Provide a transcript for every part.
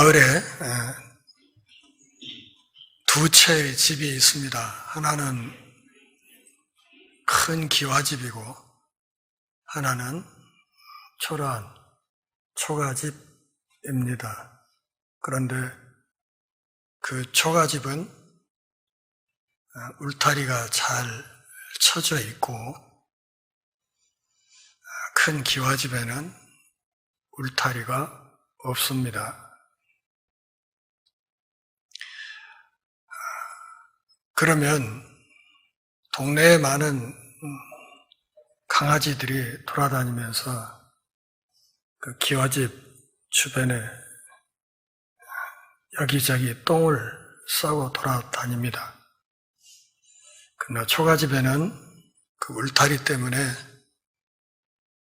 마을에 두 채의 집이 있습니다. 하나는 큰 기와집이고 하나는 초라한 초가집입니다. 그런데 그 초가집은 울타리가 잘 쳐져 있고 큰 기와집에는 울타리가 없습니다. 그러면 동네에 많은 강아지들이 돌아다니면서 그 기와집 주변에 여기저기 똥을 싸고 돌아다닙니다. 그러나 초가집에는 그 울타리 때문에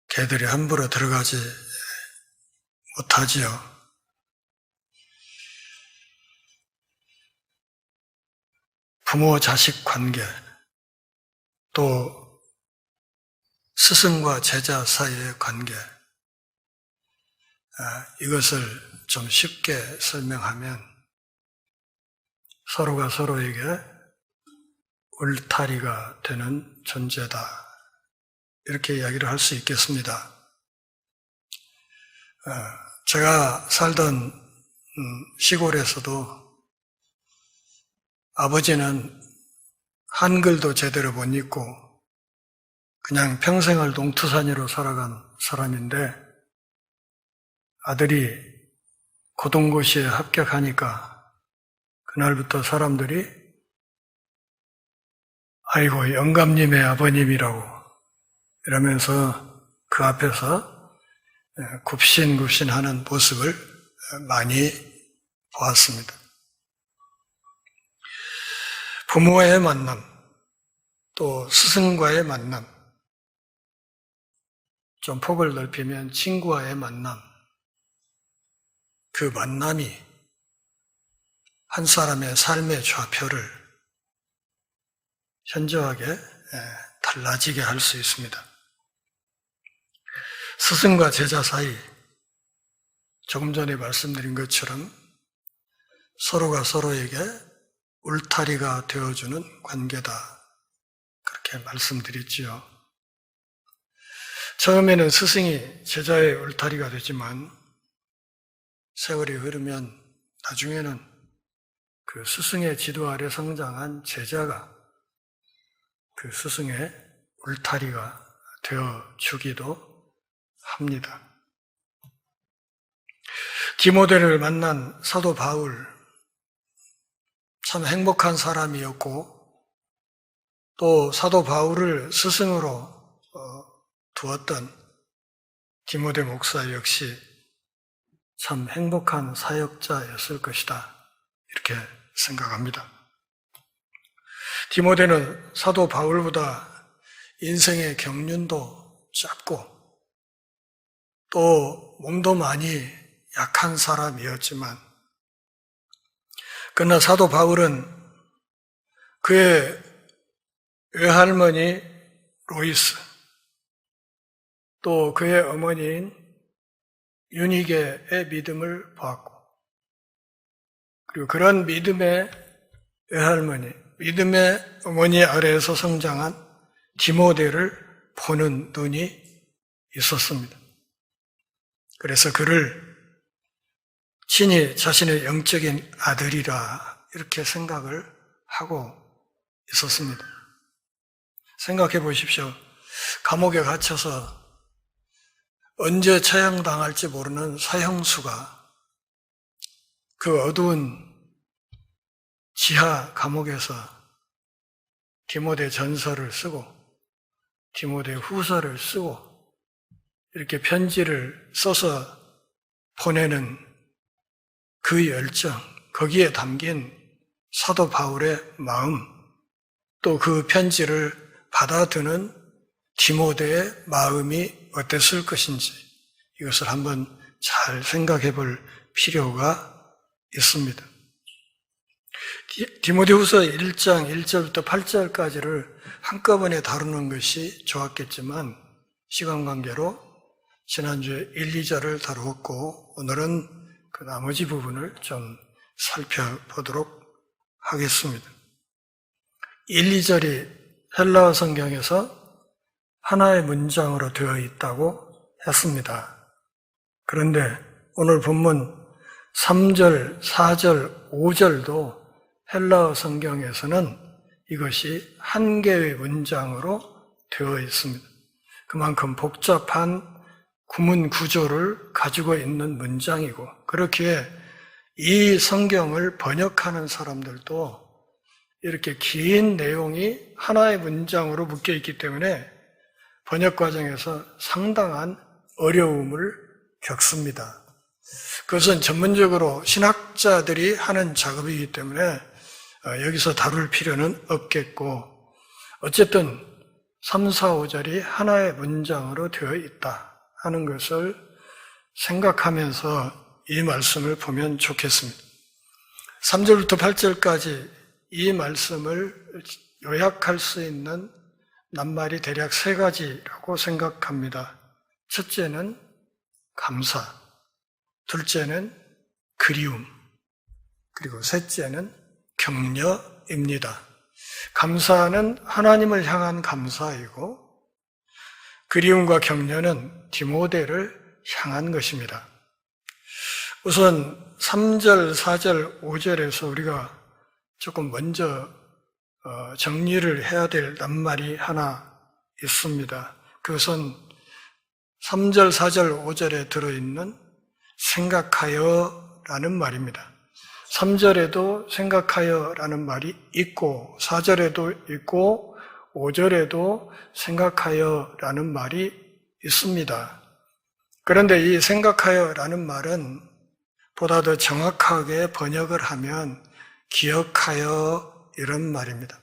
개들이 함부로 들어가지 못하지요. 부모 자식 관계, 또 스승과 제자 사이의 관계, 이것을 좀 쉽게 설명하면 서로가 서로에게 울타리가 되는 존재다, 이렇게 이야기를 할 수 있겠습니다. 제가 살던 시골에서도 아버지는 한글도 제대로 못 읽고 그냥 평생을 농투산이로 살아간 사람인데 아들이 고등고시에 합격하니까 그날부터 사람들이 아이고 영감님의 아버님이라고 이러면서 그 앞에서 굽신굽신하는 모습을 많이 보았습니다. 부모의 만남, 또 스승과의 만남, 좀 폭을 넓히면 친구와의 만남, 그 만남이 한 사람의 삶의 좌표를 현저하게 달라지게 할 수 있습니다. 스승과 제자 사이, 조금 전에 말씀드린 것처럼 서로가 서로에게 울타리가 되어주는 관계다, 그렇게 말씀드렸지요. 처음에는 스승이 제자의 울타리가 되지만 세월이 흐르면 나중에는 그 스승의 지도 아래 성장한 제자가 그 스승의 울타리가 되어주기도 합니다. 디모데를 만난 사도 바울, 참 행복한 사람이었고 또 사도 바울을 스승으로 두었던 디모데 목사 역시 참 행복한 사역자였을 것이다, 이렇게 생각합니다. 디모데는 사도 바울보다 인생의 경륜도 짧고 또 몸도 많이 약한 사람이었지만 그러나 사도 바울은 그의 외할머니 로이스, 또 그의 어머니인 유니게의 믿음을 보았고, 그리고 그런 믿음의 외할머니, 믿음의 어머니 아래에서 성장한 디모데를 보는 눈이 있었습니다. 그래서 그를 친히 자신의 영적인 아들이라 이렇게 생각을 하고 있었습니다. 생각해 보십시오. 감옥에 갇혀서 언제 처형당할지 모르는 사형수가 그 어두운 지하 감옥에서 디모데 전서를 쓰고 디모데 후서를 쓰고 이렇게 편지를 써서 보내는 그 열정, 거기에 담긴 사도 바울의 마음, 또 그 편지를 받아드는 디모데의 마음이 어땠을 것인지 이것을 한번 잘 생각해 볼 필요가 있습니다. 디모데후서 1장 1절부터 8절까지를 한꺼번에 다루는 것이 좋았겠지만 시간 관계로 지난주에 1, 2절을 다루었고 오늘은 그 나머지 부분을 좀 살펴보도록 하겠습니다. 1, 2절이 헬라어 성경에서 하나의 문장으로 되어 있다고 했습니다. 그런데 오늘 본문 3절, 4절, 5절도 헬라어 성경에서는 이것이 한 개의 문장으로 되어 있습니다. 그만큼 복잡한 구문 구조를 가지고 있는 문장이고, 그렇기에 이 성경을 번역하는 사람들도 이렇게 긴 내용이 하나의 문장으로 묶여 있기 때문에 번역 과정에서 상당한 어려움을 겪습니다. 그것은 전문적으로 신학자들이 하는 작업이기 때문에 여기서 다룰 필요는 없겠고, 어쨌든 3, 4, 5절이 하나의 문장으로 되어 있다 하는 것을 생각하면서 이 말씀을 보면 좋겠습니다. 3절부터 8절까지 이 말씀을 요약할 수 있는 낱말이 대략 3가지라고 생각합니다. 첫째는 감사, 둘째는 그리움, 그리고 셋째는 격려입니다. 감사는 하나님을 향한 감사이고, 그리움과 격려는 디모데를 향한 것입니다. 우선 3절, 4절, 5절에서 우리가 조금 먼저 정리를 해야 될 낱말이 하나 있습니다. 그것은 3절, 4절, 5절에 들어있는 생각하여 라는 말입니다. 3절에도 생각하여 라는 말이 있고, 4절에도 있고, 5절에도 생각하여 라는 말이 있습니다. 그런데 이 생각하여 라는 말은 보다 더 정확하게 번역을 하면 기억하여 이런 말입니다.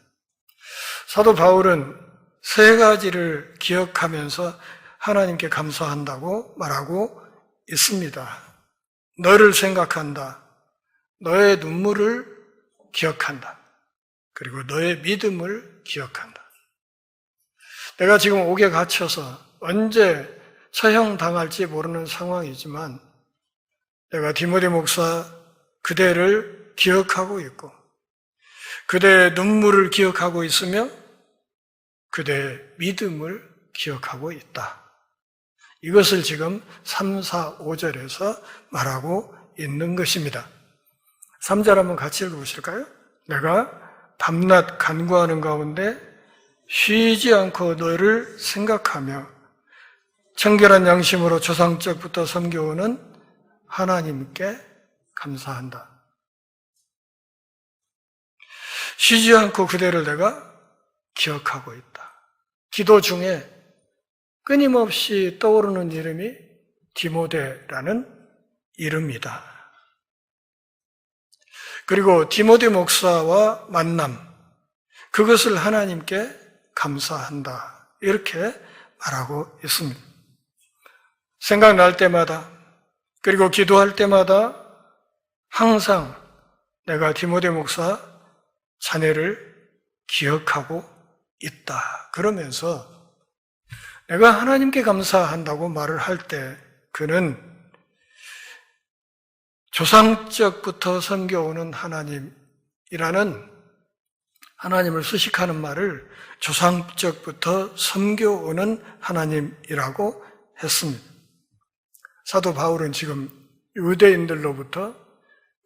사도 바울은 3가지를 기억하면서 하나님께 감사한다고 말하고 있습니다. 너를 생각한다. 너의 눈물을 기억한다. 그리고 너의 믿음을 기억한다. 내가 지금 옥에 갇혀서 언제 처형당할지 모르는 상황이지만 내가 디모데 목사 그대를 기억하고 있고, 그대의 눈물을 기억하고 있으며 그대의 믿음을 기억하고 있다. 이것을 지금 3, 4, 5절에서 말하고 있는 것입니다. 3절 한번 같이 읽어보실까요? 내가 밤낮 간구하는 가운데 쉬지 않고 너를 생각하며 청결한 양심으로 조상적부터 섬겨오는 하나님께 감사한다. 쉬지 않고 그대를 내가 기억하고 있다. 기도 중에 끊임없이 떠오르는 이름이 디모데라는 이름이다. 그리고 디모데 목사와 만남, 그것을 하나님께 감사한다. 이렇게 말하고 있습니다. 생각날 때마다, 그리고 기도할 때마다 항상 내가 디모데 목사 자네를 기억하고 있다. 그러면서 내가 하나님께 감사한다고 말을 할 때 그는 조상적부터 섬겨오는 하나님이라는 하나님을 수식하는 말을 조상적부터 섬겨오는 하나님이라고 했습니다. 사도 바울은 지금 유대인들로부터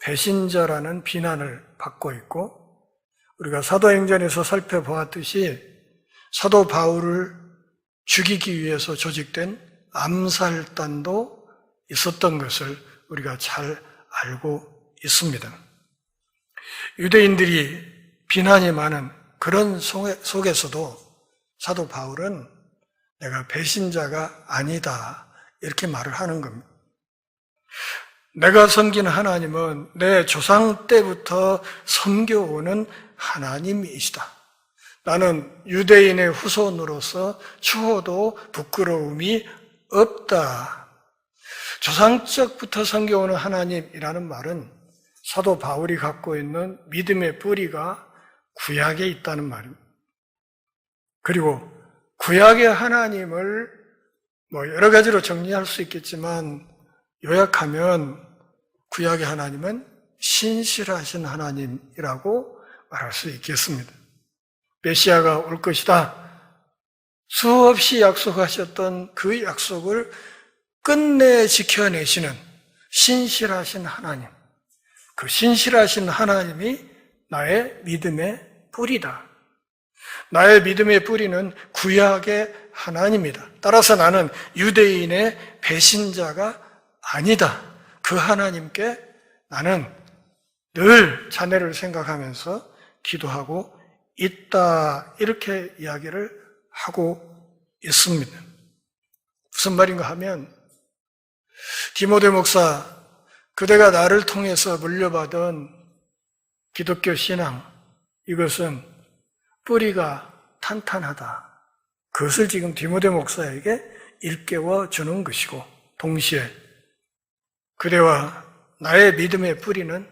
배신자라는 비난을 받고 있고, 우리가 사도행전에서 살펴보았듯이 사도 바울을 죽이기 위해서 조직된 암살단도 있었던 것을 우리가 잘 알고 있습니다. 유대인들이 비난이 많은 그런 속에서도 사도 바울은 내가 배신자가 아니다 이렇게 말을 하는 겁니다. 내가 섬기는 하나님은 내 조상 때부터 섬겨오는 하나님이시다. 나는 유대인의 후손으로서 추호도 부끄러움이 없다. 조상적부터 섬겨오는 하나님이라는 말은 사도 바울이 갖고 있는 믿음의 뿌리가 구약에 있다는 말입니다. 그리고 구약의 하나님을 여러 가지로 정리할 수 있겠지만 요약하면 구약의 하나님은 신실하신 하나님이라고 말할 수 있겠습니다. 메시아가 올 것이다. 수없이 약속하셨던 그 약속을 끝내 지켜내시는 신실하신 하나님. 그 신실하신 하나님이 나의 믿음의 뿌리다. 나의 믿음의 뿌리는 구약의 하나님이다. 따라서 나는 유대인의 배신자가 아니다. 그 하나님께 나는 늘 자네를 생각하면서 기도하고 있다. 이렇게 이야기를 하고 있습니다. 무슨 말인가 하면 디모데 목사, 그대가 나를 통해서 물려받은 기독교 신앙, 이것은 뿌리가 탄탄하다. 그것을 지금 디모데 목사에게 일깨워 주는 것이고, 동시에 그대와 나의 믿음의 뿌리는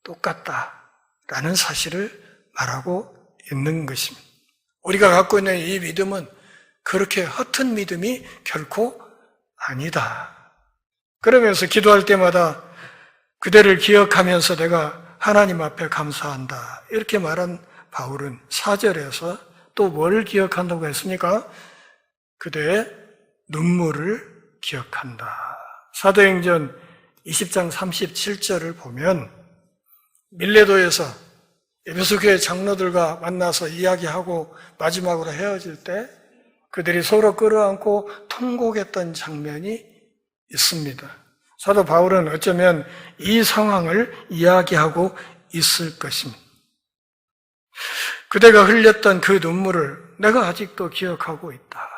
똑같다라는 사실을 말하고 있는 것입니다. 우리가 갖고 있는 이 믿음은 그렇게 허튼 믿음이 결코 아니다. 그러면서 기도할 때마다 그대를 기억하면서 내가 하나님 앞에 감사한다. 이렇게 말한 바울은 4절에서 또 뭘 기억한다고 했습니까? 그대의 눈물을 기억한다. 사도행전 20장 37절을 보면 밀레도에서 에베소 교회 장로들과 만나서 이야기하고 마지막으로 헤어질 때 그들이 서로 끌어안고 통곡했던 장면이 있습니다. 사도 바울은 어쩌면 이 상황을 이야기하고 있을 것입니다. 그대가 흘렸던 그 눈물을 내가 아직도 기억하고 있다.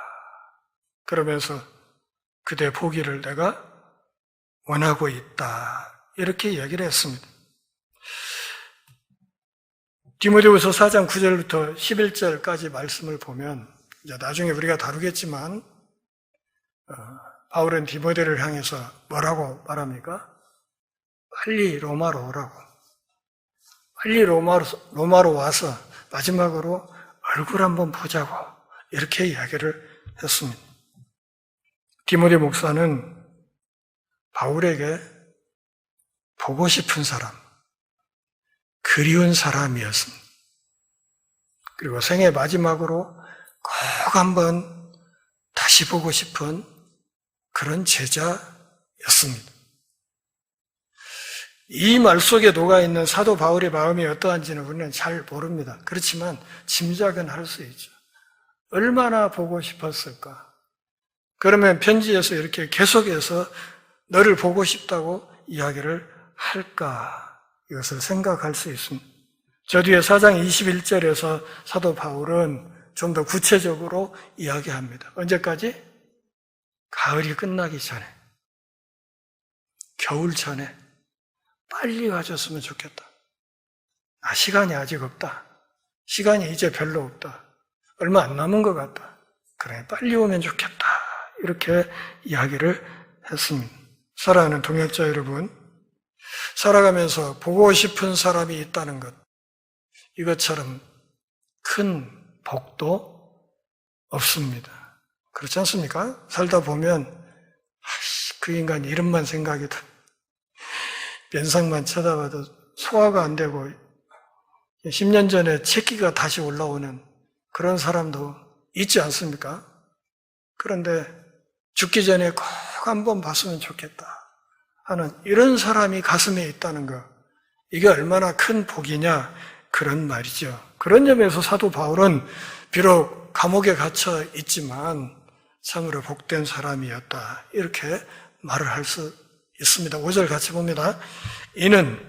그러면서 그대 보기를 내가 원하고 있다. 이렇게 얘기를 했습니다. 디모데후서 4장 9절부터 11절까지 말씀을 보면 이제 나중에 우리가 다루겠지만 바울은 디모데를 향해서 뭐라고 말합니까? 빨리 로마로 오라고. 빨리 로마로 와서 마지막으로 얼굴 한번 보자고 이렇게 이야기를 했습니다. 디모데 목사는 바울에게 보고 싶은 사람, 그리운 사람이었습니다. 그리고 생애 마지막으로 꼭 한번 다시 보고 싶은 그런 제자였습니다. 이 말 속에 녹아있는 사도 바울의 마음이 어떠한지는 우리는 잘 모릅니다. 그렇지만 짐작은 할 수 있죠. 얼마나 보고 싶었을까? 그러면 편지에서 이렇게 계속해서 너를 보고 싶다고 이야기를 할까? 이것을 생각할 수 있습니다. 저 뒤에 4장 21절에서 사도 바울은 좀 더 구체적으로 이야기합니다. 언제까지? 가을이 끝나기 전에, 겨울 전에 빨리 와줬으면 좋겠다. 시간이 아직 없다. 시간이 이제 별로 없다. 얼마 안 남은 것 같다. 그래, 빨리 오면 좋겠다. 이렇게 이야기를 했습니다. 사랑하는 동역자 여러분, 살아가면서 보고 싶은 사람이 있다는 것, 이것처럼 큰 복도 없습니다. 그렇지 않습니까? 살다 보면 그 인간 이름만 생각이 듭니다. 면상만 쳐다봐도 소화가 안 되고 10년 전에 체기가 다시 올라오는 그런 사람도 있지 않습니까? 그런데 죽기 전에 꼭 한번 봤으면 좋겠다 하는 이런 사람이 가슴에 있다는 것, 이게 얼마나 큰 복이냐 그런 말이죠. 그런 점에서 사도 바울은 비록 감옥에 갇혀 있지만 참으로 복된 사람이었다 이렇게 말을 할 수 있습니다. 5절 같이 봅니다. 이는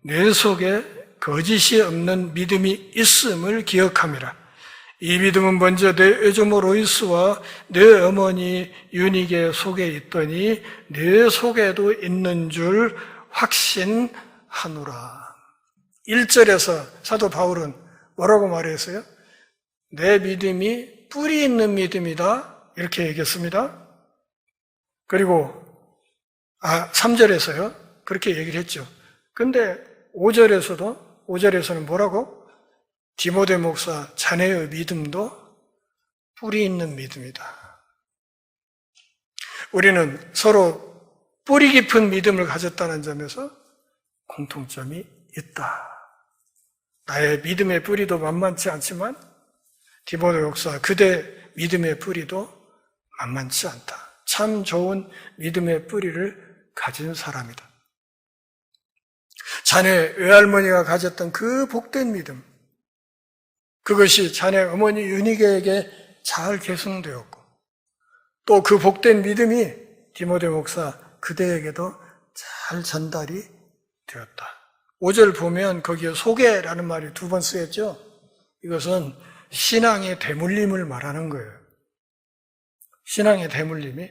내 속에 거짓이 없는 믿음이 있음을 기억함이라. 이 믿음은 먼저 내 애조모 로이스와 내 어머니 유니게 속에 있더니 내 속에도 있는 줄 확신하노라. 1절에서 사도 바울은 뭐라고 말했어요? 내 믿음이 뿌리 있는 믿음이다 이렇게 얘기했습니다. 그리고 3절에서요 그렇게 얘기를 했죠. 근데 5절에서는 뭐라고? 디모데 목사 자네의 믿음도 뿌리 있는 믿음이다. 우리는 서로 뿌리 깊은 믿음을 가졌다는 점에서 공통점이 있다. 나의 믿음의 뿌리도 만만치 않지만 디모데 목사 그대 믿음의 뿌리도 만만치 않다. 참 좋은 믿음의 뿌리를 가진 사람이다. 자네 외할머니가 가졌던 그 복된 믿음, 그것이 자네 어머니 윤희계에게 잘 계승되었고 또 그 복된 믿음이 디모데 목사 그대에게도 잘 전달이 되었다. 5절 보면 거기에 소개라는 말이 2번 쓰였죠. 이것은 신앙의 대물림을 말하는 거예요. 신앙의 대물림이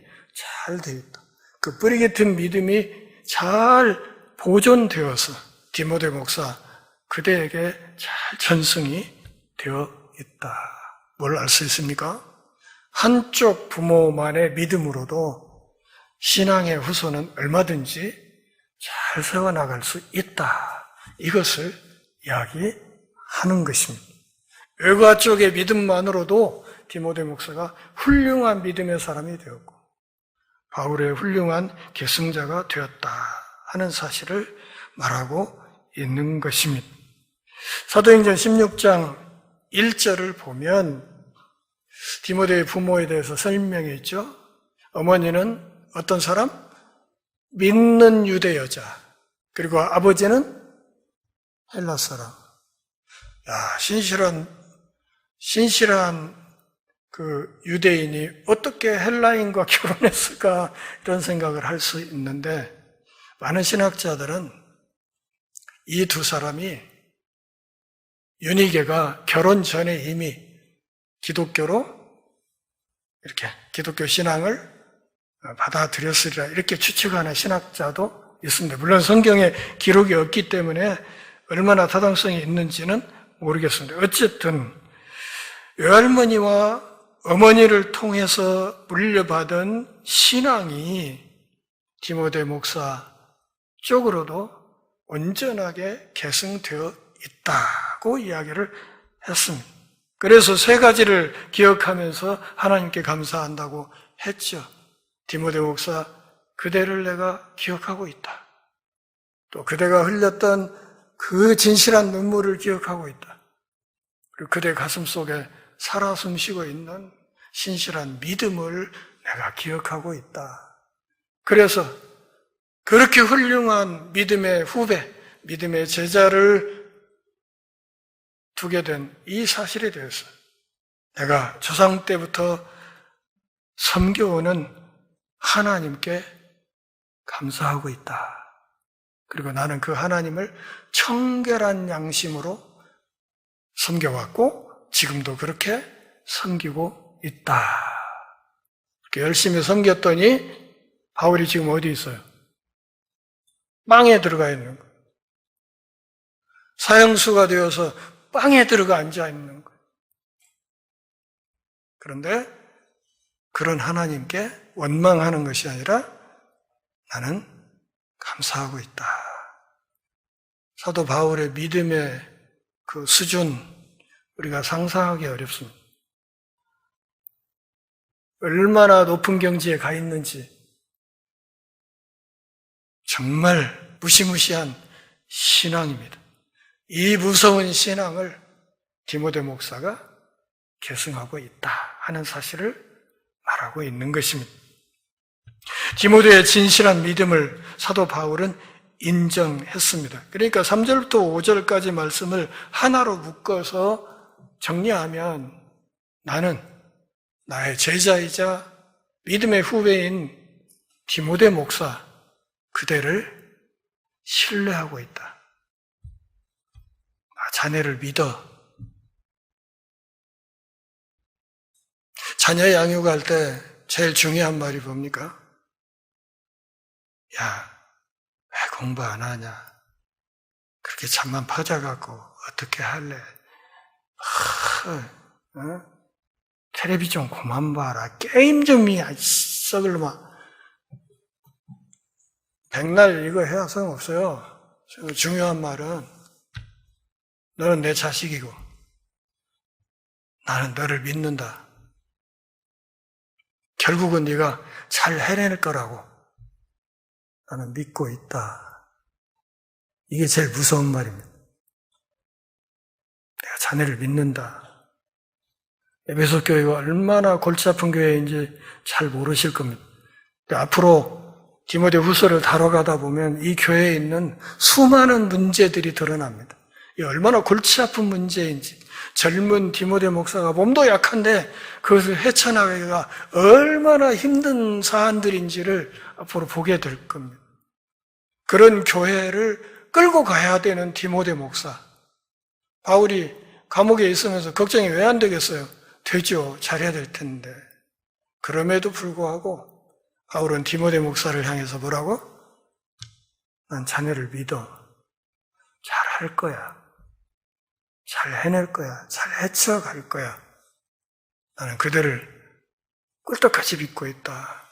잘 되어 있다. 그 뿌리 깊은 믿음이 잘 보존되어서 디모데 목사 그대에게 잘 전승이 되어 있다. 뭘 알 수 있습니까? 한쪽 부모만의 믿음으로도 신앙의 후손은 얼마든지 잘 세워나갈 수 있다. 이것을 이야기하는 것입니다. 외가 쪽의 믿음만으로도 디모데 목사가 훌륭한 믿음의 사람이 되었고 바울의 훌륭한 계승자가 되었다 하는 사실을 말하고 있는 것입니다. 사도행전 16장 1절을 보면 디모데의 부모에 대해서 설명이 있죠. 어머니는 어떤 사람? 믿는 유대 여자. 그리고 아버지는 헬라 사람. 야, 신실한 그 유대인이 어떻게 헬라인과 결혼했을까 이런 생각을 할 수 있는데 많은 신학자들은 이 두 사람이 윤희계가 결혼 전에 이미 기독교로 이렇게 기독교 신앙을 받아들였으리라 이렇게 추측하는 신학자도 있습니다. 물론 성경에 기록이 없기 때문에 얼마나 타당성이 있는지는 모르겠습니다. 어쨌든 외할머니와 어머니를 통해서 물려받은 신앙이 디모데 목사 쪽으로도 온전하게 계승되어 있다고 이야기를 했습니다. 그래서 3가지를 기억하면서 하나님께 감사한다고 했죠. 디모데 목사, 그대를 내가 기억하고 있다. 또 그대가 흘렸던 그 진실한 눈물을 기억하고 있다. 그리고 그대 가슴 속에 살아 숨쉬고 있는 신실한 믿음을 내가 기억하고 있다. 그래서 그렇게 훌륭한 믿음의 후배, 믿음의 제자를 두게 된 이 사실에 대해서 내가 조상 때부터 섬겨오는 하나님께 감사하고 있다. 그리고 나는 그 하나님을 청결한 양심으로 섬겨왔고 지금도 그렇게 섬기고 있다. 그렇게 열심히 섬겼더니 바울이 지금 어디 있어요? 빵에 들어가 있는 거예요. 사형수가 되어서 빵에 들어가 앉아 있는 거예요. 그런데 그런 하나님께 원망하는 것이 아니라 나는 감사하고 있다. 사도 바울의 믿음의 그 수준 우리가 상상하기 어렵습니다. 얼마나 높은 경지에 가 있는지 정말 무시무시한 신앙입니다. 이 무서운 신앙을 디모데 목사가 계승하고 있다 하는 사실을 말하고 있는 것입니다. 디모데의 진실한 믿음을 사도 바울은 인정했습니다. 그러니까 3절부터 5절까지 말씀을 하나로 묶어서 정리하면 나는 나의 제자이자 믿음의 후배인 디모데 목사 그대를 신뢰하고 있다. 자네를 믿어. 자녀 양육할 때 제일 중요한 말이 뭡니까? 야, 왜 공부 안 하냐? 그렇게 잠만 퍼져갖고 어떻게 할래? 텔레비 좀 그만 봐라. 게임 좀이야. 썩을 마. 백날 이거 해야 소용없어요. 중요한 말은 너는 내 자식이고 나는 너를 믿는다. 결국은 네가 잘 해낼 거라고. 나는 믿고 있다. 이게 제일 무서운 말입니다. 내가 자네를 믿는다. 에베소 교회가 얼마나 골치 아픈 교회인지 잘 모르실 겁니다. 앞으로 디모데후서를 다뤄가다 보면 이 교회에 있는 수많은 문제들이 드러납니다. 이 얼마나 골치 아픈 문제인지, 젊은 디모데 목사가 몸도 약한데 그것을 헤쳐나가기가 얼마나 힘든 사안들인지를 앞으로 보게 될 겁니다. 그런 교회를 끌고 가야 되는 디모데 목사. 바울이 감옥에 있으면서 걱정이 왜 안 되겠어요? 되죠. 잘해야 될 텐데. 그럼에도 불구하고 바울은 디모데 목사를 향해서 뭐라고? 난 자네를 믿어. 잘할 거야. 잘 해낼 거야. 잘 헤쳐갈 거야. 나는 그대를 꿀떡같이 믿고 있다.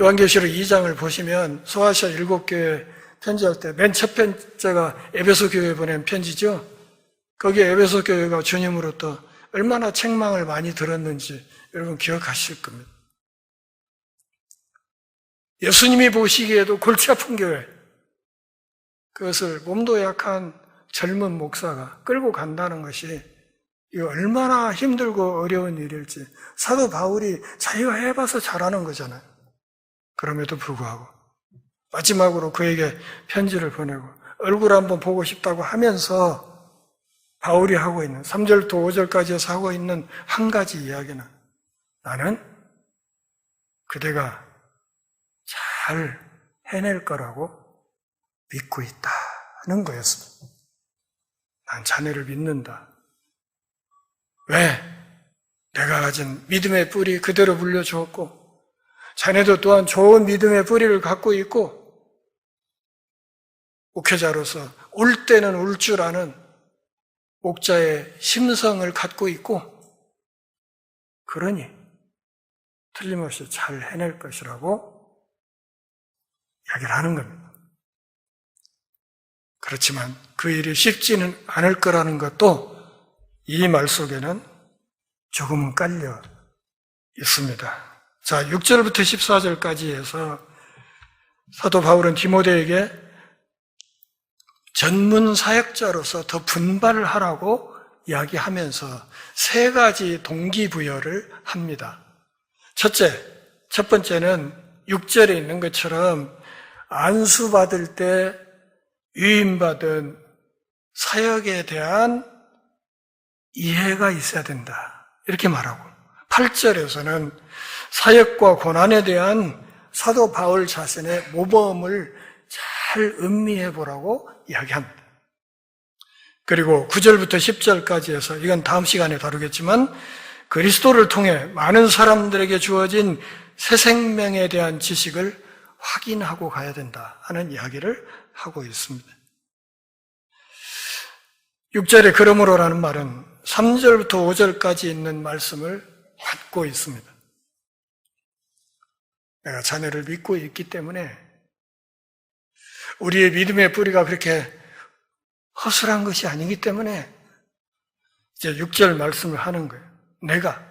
요한계시록 2장을 보시면 소아시아 7교회 편지할 때 맨 첫 편지가 에베소 교회에 보낸 편지죠. 거기에 에베소 교회가 주님으로부터 얼마나 책망을 많이 들었는지 여러분 기억하실 겁니다. 예수님이 보시기에도 골치 아픈 교회, 그것을 몸도 약한 젊은 목사가 끌고 간다는 것이 이거 얼마나 힘들고 어려운 일일지 사도 바울이 자기가 해봐서 잘하는 거잖아요. 그럼에도 불구하고 마지막으로 그에게 편지를 보내고 얼굴 한번 보고 싶다고 하면서 바울이 하고 있는 3절부터 5절까지에서 하고 있는 한 가지 이야기는 나는 그대가 잘 해낼 거라고 믿고 있다는 거였습니다. 난 자네를 믿는다. 왜? 내가 가진 믿음의 뿌리 그대로 물려주었고 자네도 또한 좋은 믿음의 뿌리를 갖고 있고 목회자로서 울 때는 울 줄 아는 목자의 심성을 갖고 있고 그러니 틀림없이 잘 해낼 것이라고 이야기를 하는 겁니다. 그렇지만 그 일이 쉽지는 않을 거라는 것도 이 말 속에는 조금은 깔려 있습니다. 자, 6절부터 14절까지 해서 사도 바울은 디모데에게 전문 사역자로서 더 분발을 하라고 이야기하면서 세 가지 동기부여를 합니다. 첫 번째는 6절에 있는 것처럼 안수받을 때 위임받은 사역에 대한 이해가 있어야 된다. 이렇게 말하고 8절에서는 사역과 고난에 대한 사도 바울 자신의 모범을 잘 음미해 보라고 이야기합니다. 그리고 9절부터 10절까지 해서 이건 다음 시간에 다루겠지만 그리스도를 통해 많은 사람들에게 주어진 새 생명에 대한 지식을 확인하고 가야 된다 하는 이야기를 하고 있습니다. 6절에 그러므로라는 말은 3절부터 5절까지 있는 말씀을 갖고 있습니다. 내가 자네를 믿고 있기 때문에 우리의 믿음의 뿌리가 그렇게 허술한 것이 아니기 때문에 이제 6절 말씀을 하는 거예요. 내가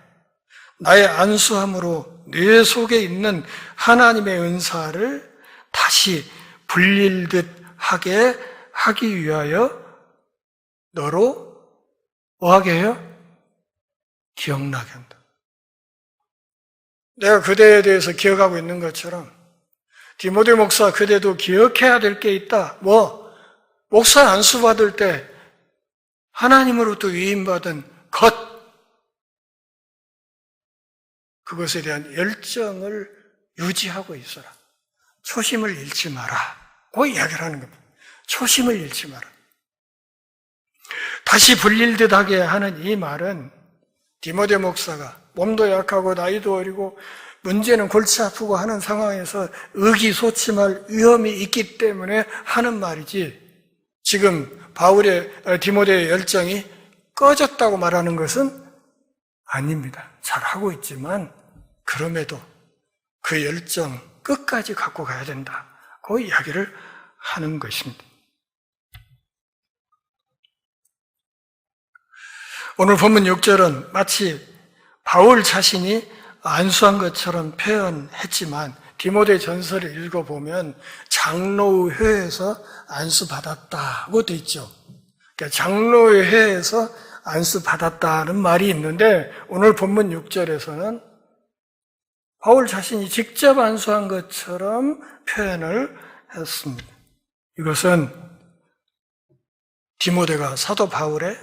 나의 안수함으로 뇌 속에 있는 하나님의 은사를 다시 불릴듯 하게 하기 위하여 너로 뭐하게 해요? 기억나게 한다. 내가 그대에 대해서 기억하고 있는 것처럼 디모데 목사 그대도 기억해야 될 게 있다. 목사 안수 받을 때 하나님으로부터 위임받은 것, 그것에 대한 열정을 유지하고 있어라. 초심을 잃지 마라. 그 이야기를 하는 겁니다. 초심을 잃지 마라. 다시 불릴 듯하게 하는 이 말은 디모데 목사가 몸도 약하고 나이도 어리고 문제는 골치 아프고 하는 상황에서 의기소침할 위험이 있기 때문에 하는 말이지, 지금 디모데의 열정이 꺼졌다고 말하는 것은 아닙니다. 잘하고 있지만 그럼에도 그 열정 끝까지 갖고 가야 된다. 그 이야기를 하는 것입니다. 오늘 본문 6절은 마치 바울 자신이 안수한 것처럼 표현했지만 디모데 전서를 읽어보면 장로회에서 안수받았다고 돼 있죠. 그러니까 장로회에서 안수받았다는 말이 있는데 오늘 본문 6절에서는 바울 자신이 직접 안수한 것처럼 표현을 했습니다. 이것은 디모데가 사도 바울의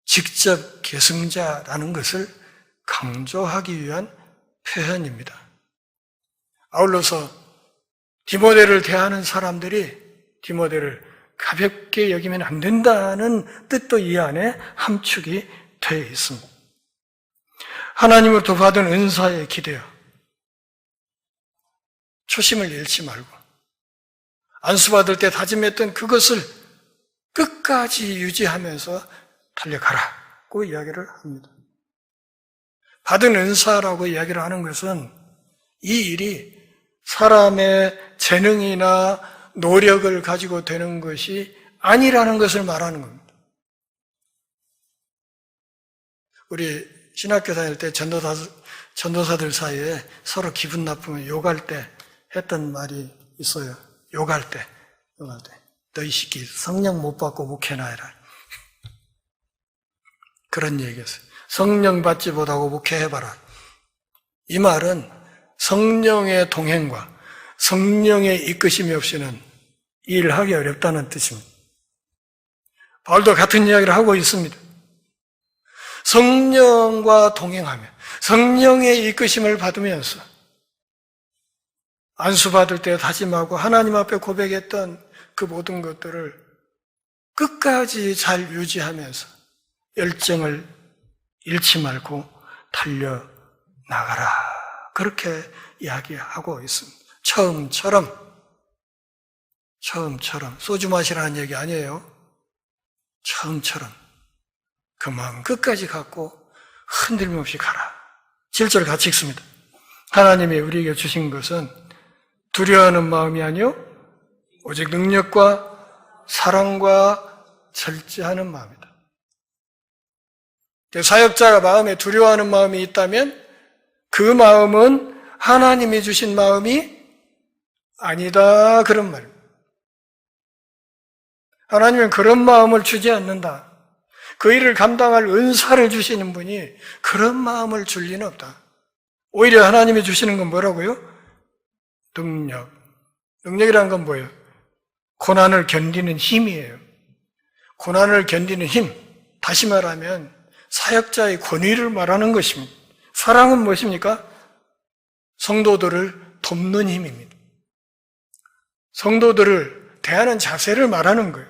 직접 계승자라는 것을 강조하기 위한 표현입니다. 아울러서 디모데를 대하는 사람들이 디모데를 가볍게 여기면 안 된다는 뜻도 이 안에 함축이 되어 있습니다. 하나님으로부터 받은 은사에 기대어 초심을 잃지 말고 안수받을 때 다짐했던 그것을 끝까지 유지하면서 달려가라고 이야기를 합니다. 받은 은사라고 이야기를 하는 것은 이 일이 사람의 재능이나 노력을 가지고 되는 것이 아니라는 것을 말하는 겁니다. 우리 신학교 다닐 때 전도사들 사이에 서로 기분 나쁘면 욕할 때 했던 말이 있어요. 욕할 때. 너희 새끼 성령 못 받고 목회나 해라. 그런 얘기였어요. 성령 받지 못하고 목회해봐라. 이 말은 성령의 동행과 성령의 이끄심이 없이는 일하기 어렵다는 뜻입니다. 바울도 같은 이야기를 하고 있습니다. 성령과 동행하며 성령의 이끄심을 받으면서 안수받을 때 다짐하고 하나님 앞에 고백했던 그 모든 것들을 끝까지 잘 유지하면서 열정을 잃지 말고 달려나가라. 그렇게 이야기하고 있습니다. 처음처럼 소주 마시라는 얘기 아니에요. 처음처럼 그 마음 끝까지 갖고 흔들림 없이 가라. 7절 같이 읽습니다. 하나님이 우리에게 주신 것은 두려워하는 마음이 아니요 오직 능력과 사랑과 절제하는 마음이다. 사역자가 마음에 두려워하는 마음이 있다면 그 마음은 하나님이 주신 마음이 아니다. 그런 말입니다. 하나님은 그런 마음을 주지 않는다. 그 일을 감당할 은사를 주시는 분이 그런 마음을 줄 리는 없다. 오히려 하나님이 주시는 건 뭐라고요? 능력. 능력이라는 건 뭐예요? 고난을 견디는 힘이에요. 고난을 견디는 힘. 다시 말하면 사역자의 권위를 말하는 것입니다. 사랑은 무엇입니까? 성도들을 돕는 힘입니다. 성도들을 대하는 자세를 말하는 거예요.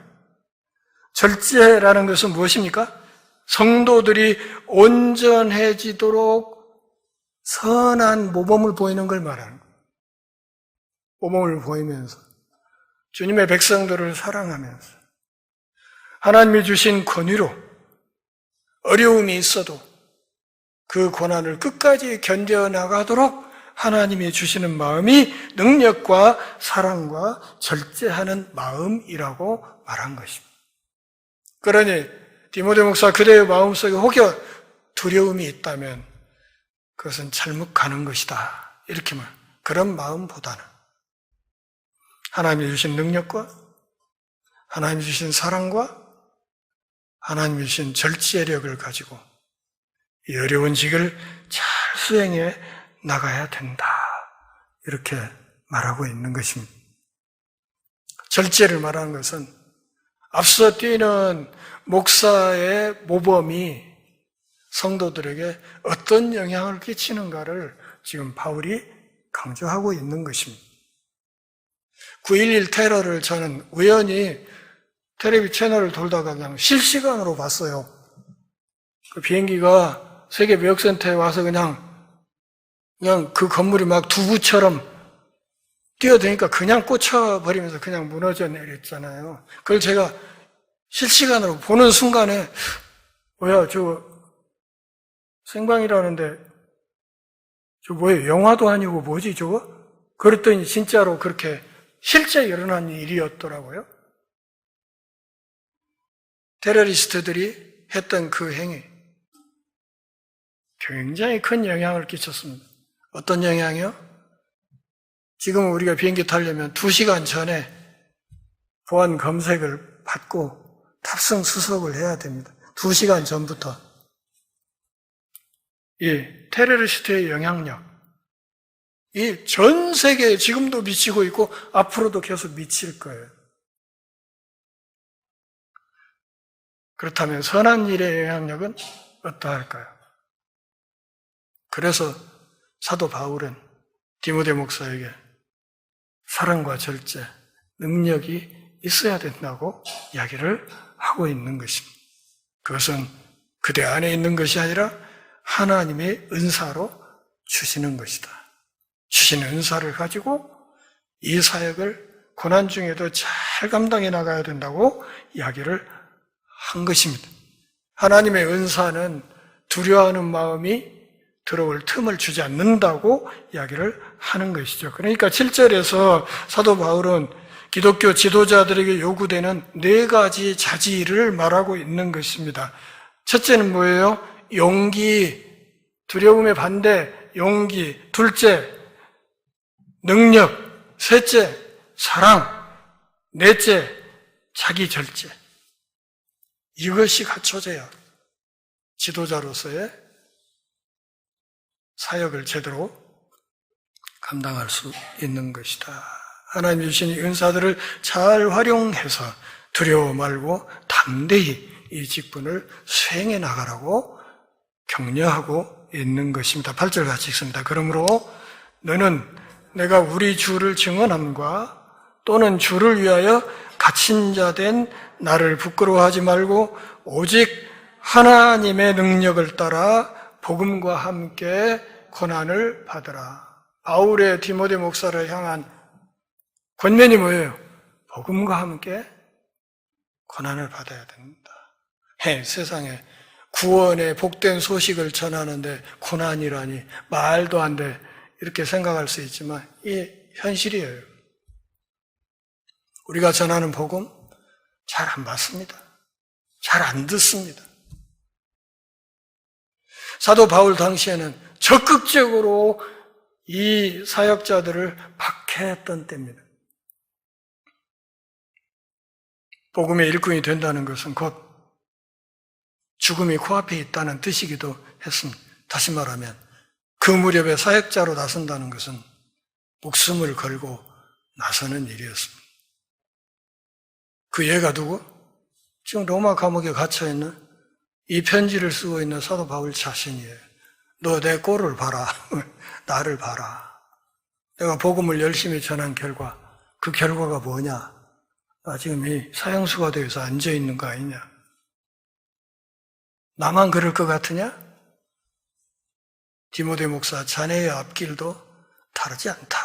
절제라는 것은 무엇입니까? 성도들이 온전해지도록 선한 모범을 보이는 걸 말하는 거예요. 모범을 보이면서 주님의 백성들을 사랑하면서 하나님이 주신 권위로 어려움이 있어도 그 고난을 끝까지 견뎌나가도록 하나님이 주시는 마음이 능력과 사랑과 절제하는 마음이라고 말한 것입니다. 그러니 디모데 목사 그대의 마음속에 혹여 두려움이 있다면 그것은 잘못 가는 것이다. 이렇게 말. 그런 마음보다는 하나님이 주신 능력과 하나님이 주신 사랑과 하나님이 주신 절제력을 가지고 이 어려운 직을 잘 수행해 나가야 된다. 이렇게 말하고 있는 것입니다. 절제를 말하는 것은 앞서 뛰는 목사의 모범이 성도들에게 어떤 영향을 끼치는가를 지금 바울이 강조하고 있는 것입니다. 9.11 테러를 저는 우연히 텔레비 채널을 돌다가 그냥 실시간으로 봤어요. 그 비행기가 세계 무역센터에 와서 그냥 그 건물이 막 두부처럼 뛰어드니까 그냥 꽂혀버리면서 그냥 무너져 내렸잖아요. 그걸 제가 실시간으로 보는 순간에 뭐야 저거 생방이라는데 저 뭐예요? 영화도 아니고 뭐지 저거? 그랬더니 진짜로 그렇게 실제 일어난 일이었더라고요. 테러리스트들이 했던 그 행위 굉장히 큰 영향을 끼쳤습니다. 어떤 영향이요? 지금 우리가 비행기 타려면 2시간 전에 보안 검색을 받고 탑승 수속을 해야 됩니다. 2시간 전부터. 이 테러리스트의 영향력, 이 전 세계에 지금도 미치고 있고 앞으로도 계속 미칠 거예요. 그렇다면 선한 일의 영향력은 어떠할까요? 그래서 사도 바울은 디모데 목사에게 사랑과 절제, 능력이 있어야 된다고 이야기를 하고 있는 것입니다. 그것은 그대 안에 있는 것이 아니라 하나님의 은사로 주시는 것이다. 주시는 은사를 가지고 이 사역을 고난 중에도 잘 감당해 나가야 된다고 이야기를 한 것입니다. 하나님의 은사는 두려워하는 마음이 들어올 틈을 주지 않는다고 이야기를 하는 것이죠. 그러니까 7절에서 사도 바울은 기독교 지도자들에게 요구되는 4가지 자질을 말하고 있는 것입니다. 첫째는 뭐예요? 용기, 두려움의 반대, 용기. 둘째, 능력. 셋째, 사랑. 넷째, 자기 절제. 이것이 갖춰져야 지도자로서의 사역을 제대로 감당할 수 있는 것이다. 하나님 주신 이 은사들을 잘 활용해서 두려워 말고 담대히 이 직분을 수행해 나가라고 격려하고 있는 것입니다. 8절 같이 읽습니다. 그러므로 너는 내가 우리 주를 증언함과 또는 주를 위하여 갇힌 자 된 나를 부끄러워하지 말고 오직 하나님의 능력을 따라 복음과 함께 고난을 받으라. 바울의 디모데 목사를 향한 권면이 뭐예요? 복음과 함께 고난을 받아야 됩니다. 세상에 구원의 복된 소식을 전하는데 고난이라니 말도 안 돼. 이렇게 생각할 수 있지만 이게 현실이에요. 우리가 전하는 복음 잘 안 받습니다. 잘 안 듣습니다. 사도 바울 당시에는 적극적으로 이 사역자들을 박해했던 때입니다. 복음의 일꾼이 된다는 것은 곧 죽음이 코앞에 있다는 뜻이기도 했습니다. 다시 말하면 그 무렵에 사역자로 나선다는 것은 목숨을 걸고 나서는 일이었습니다. 그 예가 누구? 지금 로마 감옥에 갇혀있는 이 편지를 쓰고 있는 사도 바울 자신이에요. 너 내 꼴을 봐라. 나를 봐라. 내가 복음을 열심히 전한 결과, 그 결과가 뭐냐? 나 지금 이 사형수가 되어서 앉아있는 거 아니냐? 나만 그럴 것 같으냐? 디모데 목사, 자네의 앞길도 다르지 않다.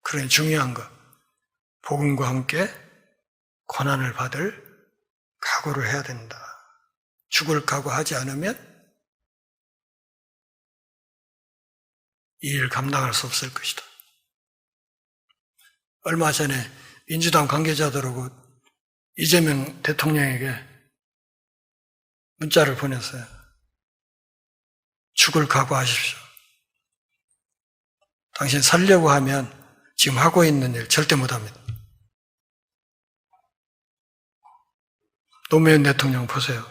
그러니 중요한 것, 복음과 함께 고난을 받을 각오를 해야 된다. 죽을 각오하지 않으면 이 일 감당할 수 없을 것이다. 얼마 전에 민주당 관계자들하고 이재명 대통령에게 문자를 보냈어요. 죽을 각오하십시오. 당신 살려고 하면 지금 하고 있는 일 절대 못합니다. 노무현 대통령 보세요.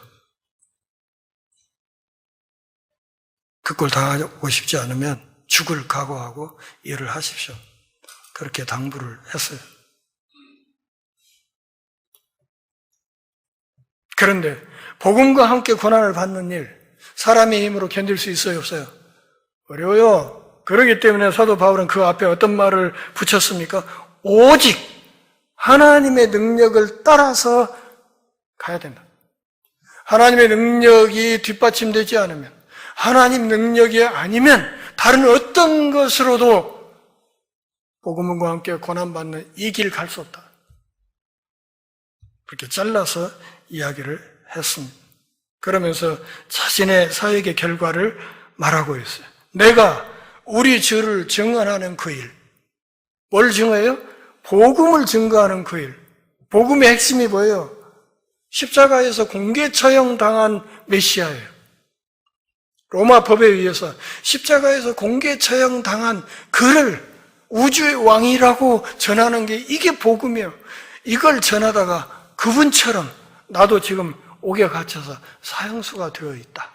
그 꼴 당하고 싶지 않으면 죽을 각오하고 일을 하십시오. 그렇게 당부를 했어요. 그런데 복음과 함께 고난을 받는 일, 사람의 힘으로 견딜 수 있어요, 없어요? 어려워요. 그렇기 때문에 사도 바울은 그 앞에 어떤 말을 붙였습니까? 오직 하나님의 능력을 따라서 가야 된다. 하나님의 능력이 뒷받침되지 않으면, 하나님 능력이 아니면 다른 어떤 것으로도 복음과 함께 고난받는 이 길 갈 수 없다. 그렇게 잘라서 이야기를 했습니다. 그러면서 자신의 사역의 결과를 말하고 있어요. 내가 우리 주를 증언하는 그 일. 뭘 증거해요? 복음을 증거하는 그 일. 복음의 핵심이 뭐예요? 십자가에서 공개 처형당한 메시아예요. 로마 법에 의해서 십자가에서 공개 처형당한 그를 우주의 왕이라고 전하는 게 이게 복음이에요. 이걸 전하다가 그분처럼 나도 지금 옥에 갇혀서 사형수가 되어 있다.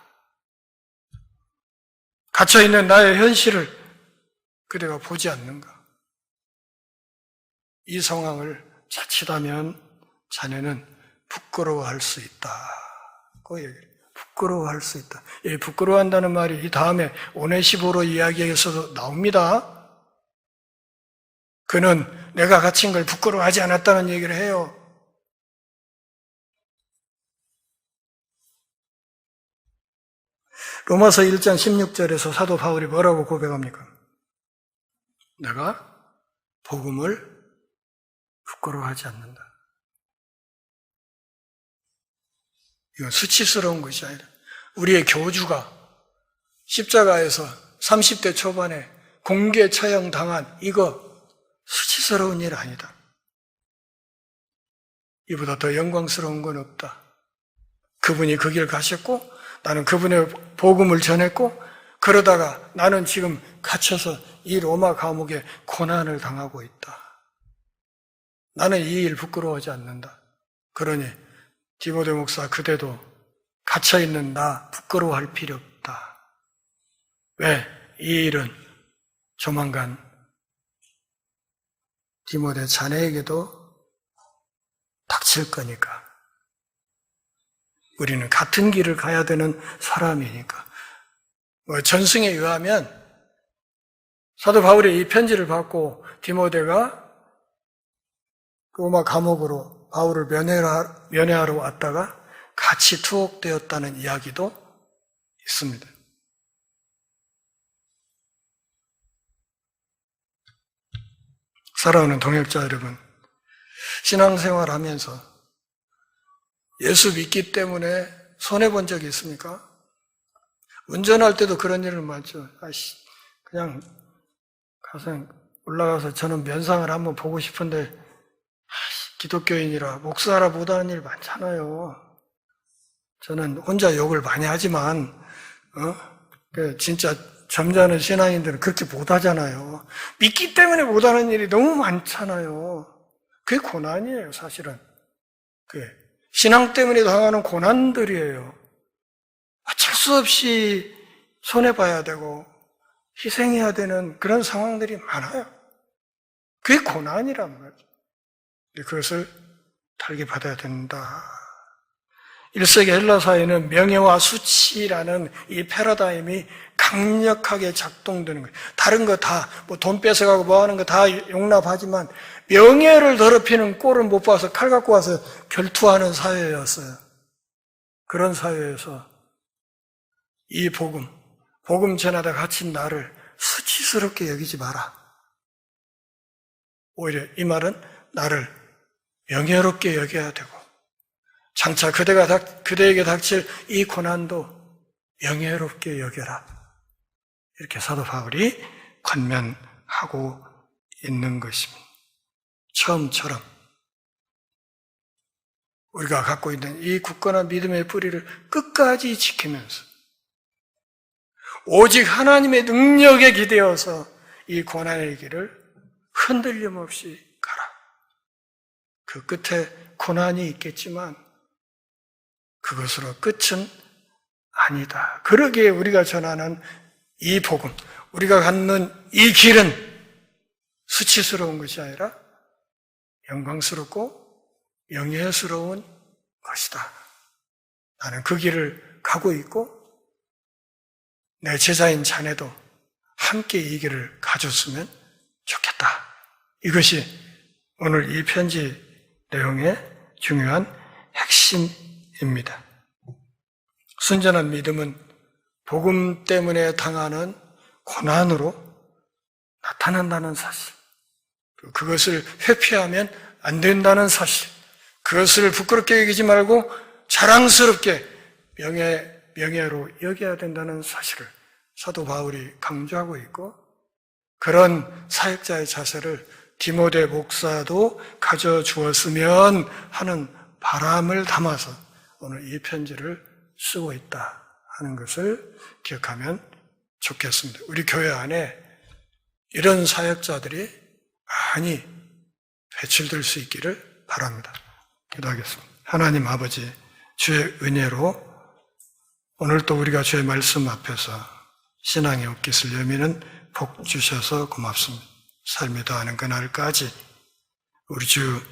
갇혀있는 나의 현실을 그대가 보지 않는가? 이 상황을 자칫하면 자네는 부끄러워할 수 있다고 얘기해요. 부끄러워할 수 있다. 이 부끄러워한다는 말이 이 다음에 오네시보로 이야기에서도 나옵니다. 그는 내가 갇힌 걸 부끄러워하지 않았다는 얘기를 해요. 로마서 1장 16절에서 사도 바울이 뭐라고 고백합니까? 내가 복음을 부끄러워하지 않는다. 이건 수치스러운 것이 아니라 우리의 교주가 십자가에서 30대 초반에 공개 처형 당한 이거 수치스러운 일 아니다. 이보다 더 영광스러운 건 없다. 그분이 그 길 가셨고 나는 그분의 복음을 전했고 그러다가 나는 지금 갇혀서 이 로마 감옥에 고난을 당하고 있다. 나는 이 일 부끄러워하지 않는다. 그러니 디모데 목사 그대도 갇혀있는 나 부끄러워할 필요 없다. 왜? 이 일은 조만간 디모데 자네에게도 닥칠 거니까. 우리는 같은 길을 가야 되는 사람이니까. 전승에 의하면 사도 바울이 이 편지를 받고 디모데가 로마 감옥으로 바울을 면회하러 왔다가 같이 투옥되었다는 이야기도 있습니다. 사랑하는 동역자 여러분, 신앙생활 하면서 예수 믿기 때문에 손해본 적이 있습니까? 운전할 때도 그런 일을 많죠. 그냥 가서 올라가서 저는 면상을 한번 보고 싶은데 기독교인이라 목사라 못하는 일 많잖아요. 저는 혼자 욕을 많이 하지만 진짜 점잖은 신앙인들은 그렇게 못하잖아요. 믿기 때문에 못하는 일이 너무 많잖아요. 그게 고난이에요, 사실은. 신앙 때문에 당하는 고난들이에요. 어쩔 수 없이 손해봐야 되고 희생해야 되는 그런 상황들이 많아요. 그게 고난이란 말이죠. 그것을 달게 받아야 된다. 1세기 헬라 사회는 명예와 수치라는 이 패러다임이 강력하게 작동되는 거예요. 다른 거 다, 돈 뺏어가고 뭐 하는 거 다 용납하지만 명예를 더럽히는 꼴을 못 봐서 칼 갖고 와서 결투하는 사회였어요. 그런 사회에서 이 복음 전하다 갇힌 나를 수치스럽게 여기지 마라. 오히려 이 말은 나를 명예롭게 여겨야 되고 장차 그대에게 닥칠 이 고난도 명예롭게 여겨라. 이렇게 사도 바울이 권면하고 있는 것입니다. 처음처럼 우리가 갖고 있는 이 굳건한 믿음의 뿌리를 끝까지 지키면서 오직 하나님의 능력에 기대어서 이 고난의 길을 흔들림 없이 가라. 그 끝에 고난이 있겠지만 그것으로 끝은 아니다. 그러기에 우리가 전하는 이 복음, 우리가 갖는 이 길은 수치스러운 것이 아니라 영광스럽고 영예스러운 것이다. 나는 그 길을 가고 있고 내 제자인 자네도 함께 이 길을 가졌으면 좋겠다. 이것이 오늘 이 편지 내용의 중요한 핵심입니다. 순전한 믿음은 복음 때문에 당하는 고난으로 나타난다는 사실, 그것을 회피하면 안 된다는 사실, 그것을 부끄럽게 여기지 말고 자랑스럽게 명예로 여겨야 된다는 사실을 사도 바울이 강조하고 있고, 그런 사역자의 자세를 디모데 목사도 가져주었으면 하는 바람을 담아서 오늘 이 편지를 쓰고 있다 하는 것을 기억하면 좋겠습니다. 우리 교회 안에 이런 사역자들이 많이 배출될 수 있기를 바랍니다. 기도하겠습니다. 하나님 아버지, 주의 은혜로 오늘도 우리가 주의 말씀 앞에서 신앙의 옷깃을 여미는 복 주셔서 고맙습니다. 삶이 다하는 그날까지 우리 주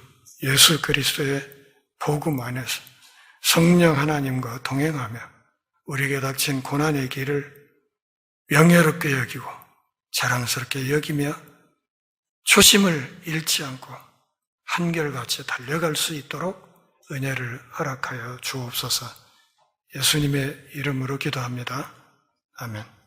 예수 그리스도의 복음 안에서 성령 하나님과 동행하며 우리에게 닥친 고난의 길을 명예롭게 여기고 자랑스럽게 여기며 초심을 잃지 않고 한결같이 달려갈 수 있도록 은혜를 허락하여 주옵소서. 예수님의 이름으로 기도합니다. 아멘.